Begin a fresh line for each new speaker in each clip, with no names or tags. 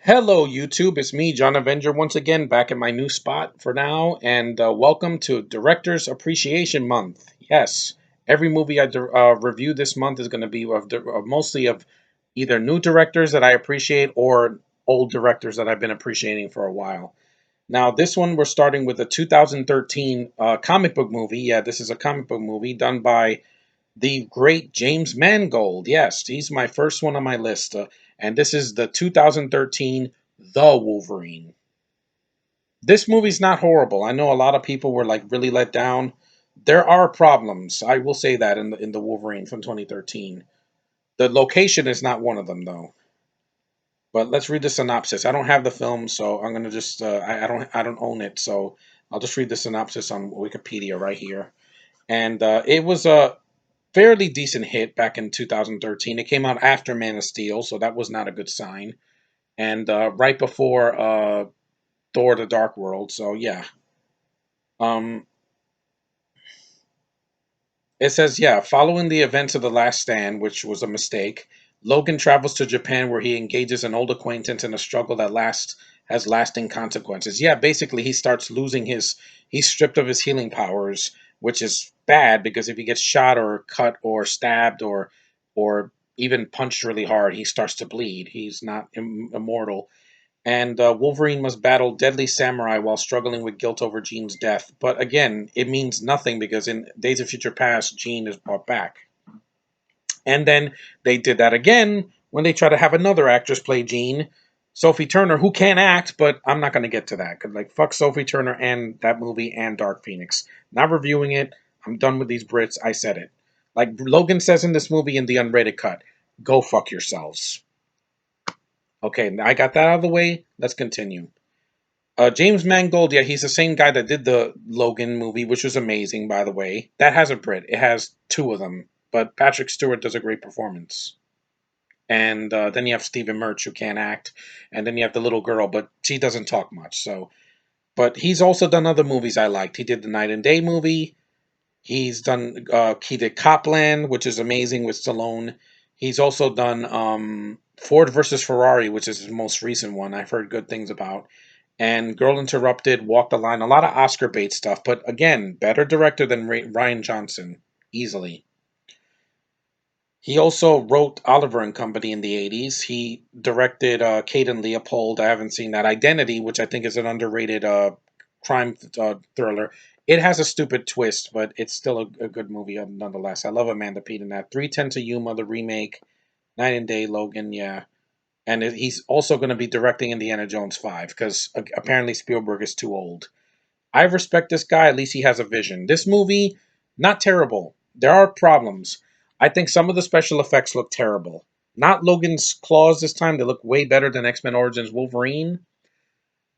Hello, YouTube. It's me, John Avenger, once again, back at my new spot for now, and welcome to Directors Appreciation Month. Yes, every movie I review this month is going to be mostly of either new directors that I appreciate or old directors that I've been appreciating for a while. Now, this one we're starting with a 2013 comic book movie. Yeah, this is a comic book movie done by the great James Mangold. Yes, he's my first one on my list. And this is the 2013 The Wolverine. This movie's not horrible. I know a lot of people were like really let down. There are problems. I will say that in the Wolverine from 2013. The location is not one of them though. But let's read the synopsis. I don't have the film, so I'm gonna just I don't own it, so I'll just read the synopsis on Wikipedia right here. And it was a fairly decent hit back in 2013. It came out after Man of Steel, so that was not a good sign. And right before Thor: The Dark World. So yeah. Um, it says, yeah, following the events of The Last Stand, which was a mistake, Logan travels to Japan where he engages an old acquaintance in a struggle that has lasting consequences. Yeah, basically he starts losing he's stripped of his healing powers, which is bad because if he gets shot or cut or stabbed or even punched really hard, he starts to bleed. He's not immortal. And Wolverine must battle deadly samurai while struggling with guilt over Jean's death. But again, it means nothing because in Days of Future Past, Jean is brought back. And then they did that again when they try to have another actress play Jean, Sophie Turner, who can act, but I'm not going to get to that because like fuck Sophie Turner and that movie and Dark Phoenix. Not reviewing it. I'm done with these Brits. I said it. Like Logan says in this movie in the unrated cut, go fuck yourselves. Okay, now I got that out of the way. Let's continue. James Mangold, yeah, he's the same guy that did the Logan movie, which was amazing, by the way. That has a Brit. It has two of them, but Patrick Stewart does a great performance. And then you have Stephen Merch, who can't act, and then you have the little girl, but she doesn't talk much. So, but he's also done other movies I liked. He did the Night and Day movie. He did Copland, which is amazing with Stallone. He's also done Ford versus Ferrari, which is his most recent one. I've heard good things about. And Girl Interrupted, Walk the Line, a lot of Oscar bait stuff. But again, better director than Ryan Johnson, easily. He also wrote Oliver and Company in the 80s. He directed Kate and Leopold. I haven't seen that. Identity, which I think is an underrated crime thriller. It has a stupid twist, but it's still a good movie nonetheless. I love Amanda Peet in that. 310 to Yuma, the remake. Night and Day, Logan, yeah. And he's also going to be directing Indiana Jones 5 because apparently Spielberg is too old. I respect this guy. At least he has a vision. This movie, not terrible. There are problems. I think some of the special effects look terrible. Not Logan's claws this time. They look way better than X Men Origins Wolverine.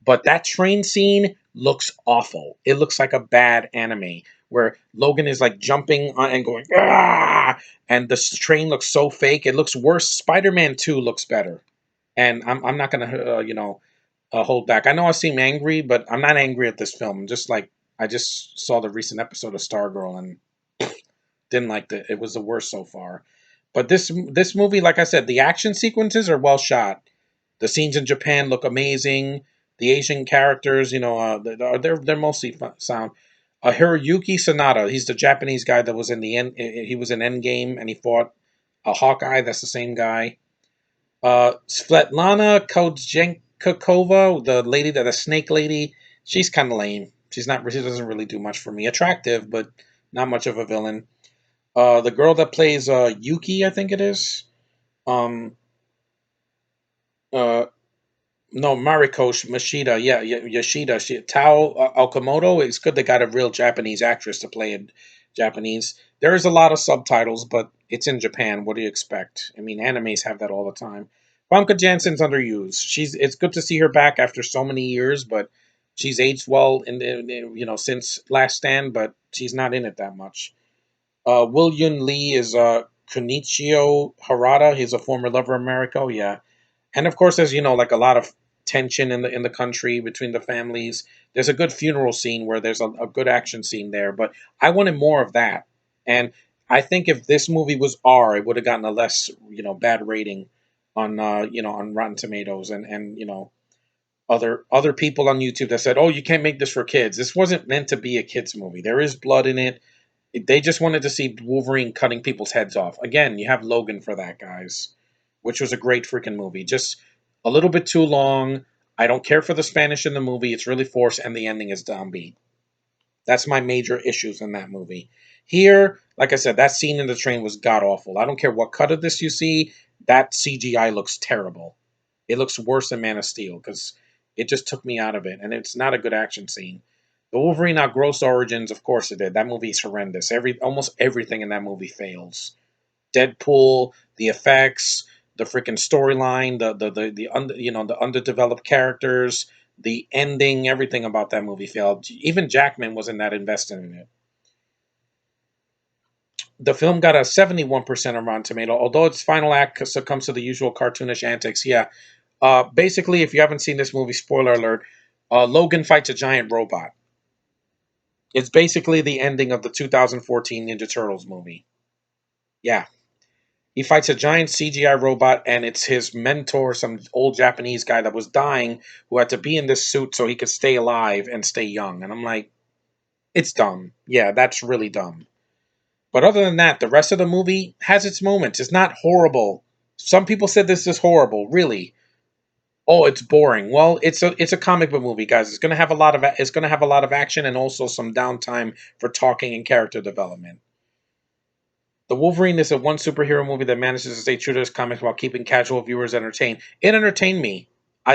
But that train scene looks awful. It looks like a bad anime where Logan is like jumping on and going, ah! And the train looks so fake. It looks worse. Spider Man 2 looks better. And I'm not going to, hold back. I know I seem angry, but I'm not angry at this film. Just like I just saw the recent episode of Stargirl and didn't like it. It was the worst so far. But this movie, like I said, the action sequences are well shot. The scenes in Japan look amazing. The Asian characters, they're mostly sound. Hiroyuki Sanada, he's the Japanese guy that was in the end. He was in Endgame and he fought a Hawkeye. That's the same guy. Svetlana Kodchenkova, the lady that the snake lady, she's kind of lame. She doesn't really do much for me. Attractive, but not much of a villain. The girl that plays Yuki, I think it is. Um, uh, no, Mariko Mashida. Yeah, Yoshida. Tao Okamoto. It's good they got a real Japanese actress to play in Japanese. There is a lot of subtitles, but it's in Japan. What do you expect? I mean, animes have that all the time. Famke Janssen's underused. It's good to see her back after so many years, but she's aged well since Last Stand, but she's not in it that much. William Lee is Kunichio Harada. He's a former lover of Mariko. Yeah, and of course, there's like a lot of tension in the country between the families. There's a good funeral scene where there's a good action scene there, but I wanted more of that. And I think if this movie was R, it would have gotten a less bad rating. on on Rotten Tomatoes, and other people on YouTube that said, "Oh, you can't make this for kids. This wasn't meant to be a kids movie. There is blood in it. They just wanted to see Wolverine cutting people's heads off." Again, you have Logan for that, guys, which was a great freaking movie. Just a little bit too long. I don't care for the Spanish in the movie. It's really forced, and the ending is downbeat. That's my major issues in that movie. Here, like I said, that scene in the train was god awful. I don't care what cut of this you see, that CGI looks terrible. It looks worse than Man of Steel because it just took me out of it, and it's not a good action scene. The Wolverine outgross origins, of course it did. That movie's horrendous. Almost everything in that movie fails. Deadpool, the effects, the freaking storyline, the underdeveloped characters, the ending, everything about that movie failed. Even Jackman wasn't that invested in it. The film got a 71% on Rotten Tomato, although its final act succumbs to the usual cartoonish antics. Yeah, basically, if you haven't seen this movie, spoiler alert, Logan fights a giant robot. It's basically the ending of the 2014 Ninja Turtles movie. Yeah, he fights a giant CGI robot, and it's his mentor, some old Japanese guy that was dying, who had to be in this suit so he could stay alive and stay young. And I'm like, it's dumb. Yeah, that's really dumb. But other than that, the rest of the movie has its moments. It's not horrible. Some people said this is horrible. Really? Oh, it's boring. Well, it's a comic book movie, guys. It's gonna have a lot of action and also some downtime for talking and character development. The Wolverine is a one superhero movie that manages to stay true to its comics while keeping casual viewers entertained. It entertained me.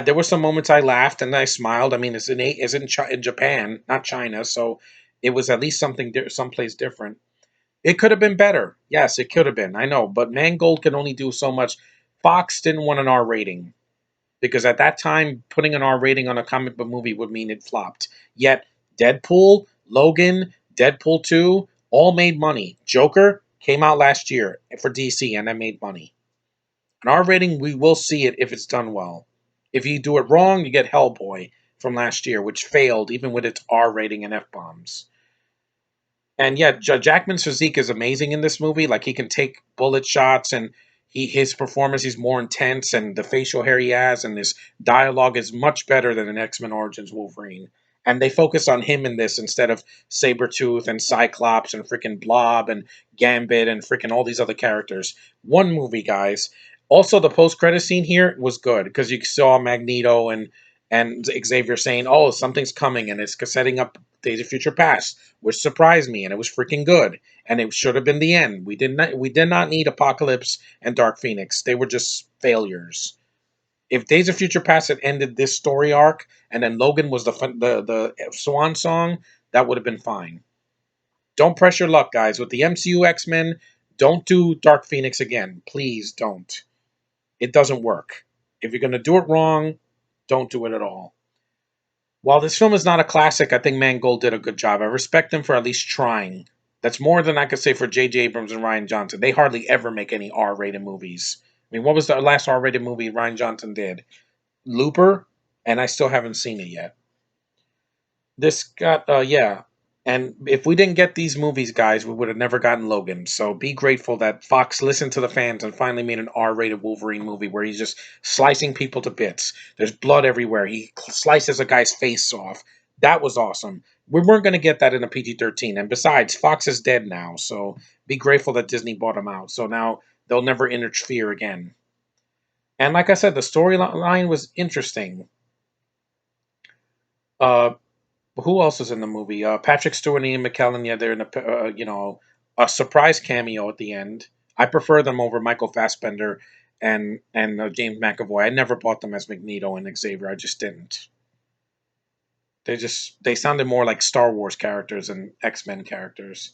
There were some moments I laughed and I smiled. I mean, in Japan, not China, so it was at least someplace different. It could have been better. Yes, it could have been. I know, but Mangold can only do so much. Fox didn't want an R rating because at that time, putting an R rating on a comic book movie would mean it flopped. Yet, Deadpool, Logan, Deadpool 2 all made money. Joker came out last year for DC and that made money. An R rating, we will see it if it's done well. If you do it wrong, you get Hellboy from last year, which failed even with its R rating and F bombs. And yeah, Jackman's physique is amazing in this movie. Like he can take bullet shots, and his performance is more intense, and the facial hair he has, and his dialogue is much better than in X Men Origins Wolverine. And they focus on him in this instead of Sabretooth and Cyclops and freaking Blob and Gambit and freaking all these other characters. One movie, guys. Also, the post credit scene here was good because you saw Magneto and Xavier saying, "Oh, something's coming," and it's setting up Days of Future Past, which surprised me, and it was freaking good. And it should have been the end. We did not need Apocalypse and Dark Phoenix. They were just failures. If Days of Future Past had ended this story arc, and then Logan was the swan song, that would have been fine. Don't press your luck, guys. With the MCU X Men, don't do Dark Phoenix again. Please don't. It doesn't work. If you're going to do it wrong, don't do it at all. While this film is not a classic, I think Mangold did a good job. I respect him for at least trying. That's more than I could say for J.J. Abrams and Ryan Johnson. They hardly ever make any R-rated movies. I mean, what was the last R-rated movie Ryan Johnson did? Looper, and I still haven't seen it yet. This got yeah. And if we didn't get these movies, guys, we would have never gotten Logan. So be grateful that Fox listened to the fans and finally made an R-rated Wolverine movie where he's just slicing people to bits. There's blood everywhere. He slices a guy's face off. That was awesome. We weren't going to get that in a PG-13. And besides, Fox is dead now. So be grateful that Disney bought him out. So now they'll never interfere again. And like I said, the storyline was interesting. Uh, Who else is in the movie? Patrick Stewart and Ian McKellen. Yeah, they're in a surprise cameo at the end. I prefer them over Michael Fassbender and James McAvoy. I never bought them as Magneto and Xavier. I just didn't. They sounded more like Star Wars characters and X Men characters.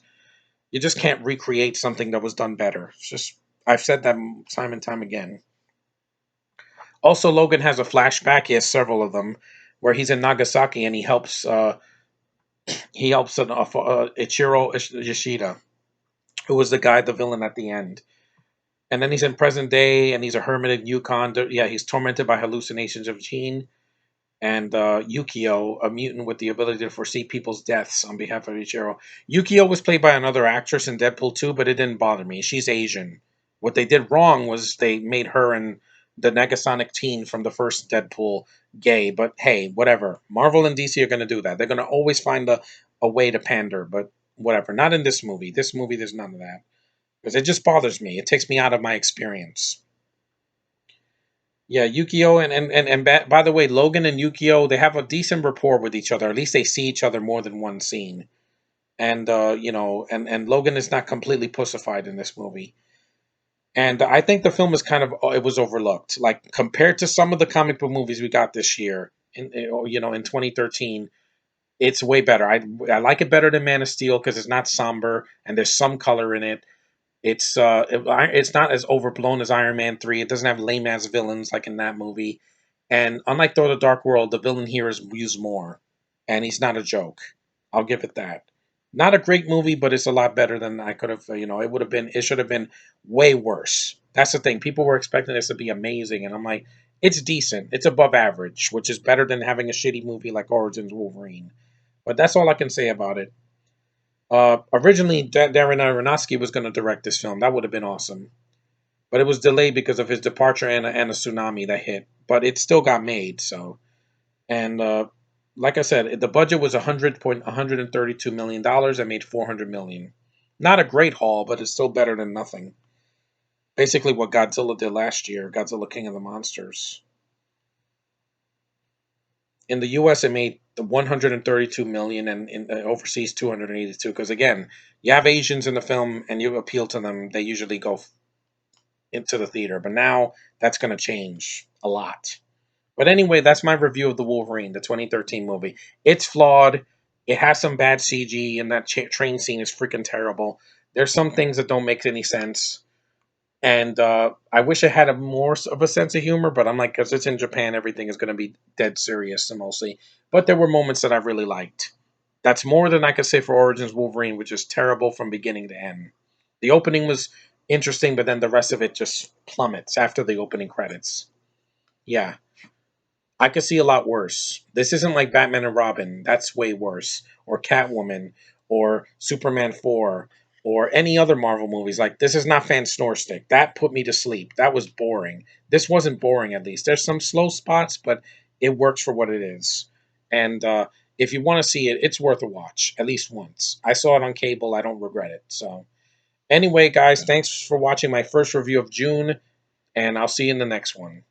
You just can't recreate something that was done better. It's just I've said that time and time again. Also, Logan has a flashback. He has several of them where he's in Nagasaki and he helps Ichiro Yoshida, who was the villain at the end. And then he's in present day, and he's a hermit in Yukon. Yeah, he's tormented by hallucinations of Gene and Yukio, a mutant with the ability to foresee people's deaths on behalf of Ichiro. Yukio was played by another actress in Deadpool 2, but it didn't bother me. She's Asian. What they did wrong was they made her and the Negasonic teen from the first Deadpool gay. But hey, whatever. Marvel and DC are going to do that. They're going to always find a way to pander. But whatever. Not in this movie. This movie, there's none of that because it just bothers me. It takes me out of my experience. Yeah, Yukio and by the way, Logan and Yukio, they have a decent rapport with each other. At least they see each other more than one scene. And and Logan is not completely pussified in this movie. And I think the film is kind of it was overlooked. Like compared to some of the comic book movies we got this year in 2013, it's way better. I like it better than Man of Steel because it's not somber and there's some color in it. It's not as overblown as Iron Man 3. It doesn't have lame ass villains like in that movie. And unlike Thor: The Dark World, the villain here is used more, and he's not a joke. I'll give it that. Not a great movie, but it's a lot better than I could have. It would have been. It should have been way worse. That's the thing. People were expecting this to be amazing, and I'm like, it's decent. It's above average, which is better than having a shitty movie like Origins Wolverine. But that's all I can say about it. Originally, Darren Aronofsky was going to direct this film. That would have been awesome, but it was delayed because of his departure and a tsunami that hit. But it still got made. So, and like I said, the budget was 132 million dollars and made 400 million. Not a great haul, but it's still better than nothing. Basically, what Godzilla did last year, Godzilla King of the Monsters. In the U.S., it made the 132 million, and in overseas 282. Because again, you have Asians in the film, and you appeal to them, they usually go into the theater. But now that's going to change a lot. But anyway, that's my review of the Wolverine, the 2013 movie. It's flawed. It has some bad CG, and that train scene is freaking terrible. There's some things that don't make any sense. And I wish it had a more of a sense of humor, but I'm like, because it's in Japan, everything is going to be dead serious mostly. But there were moments that I really liked. That's more than I could say for Origins Wolverine, which is terrible from beginning to end. The opening was interesting, but then the rest of it just plummets after the opening credits. Yeah, I could see a lot worse. This isn't like Batman and Robin. That's way worse. Or Catwoman. Or Superman 4. Or any other Marvel movies. Like, this is not Fan Snore Stick. That put me to sleep. That was boring. This wasn't boring, at least. There's some slow spots, but it works for what it is. And if you want to see it, it's worth a watch. At least once. I saw it on cable. I don't regret it. So, anyway, guys, thanks for watching my first review of June. And I'll see you in the next one.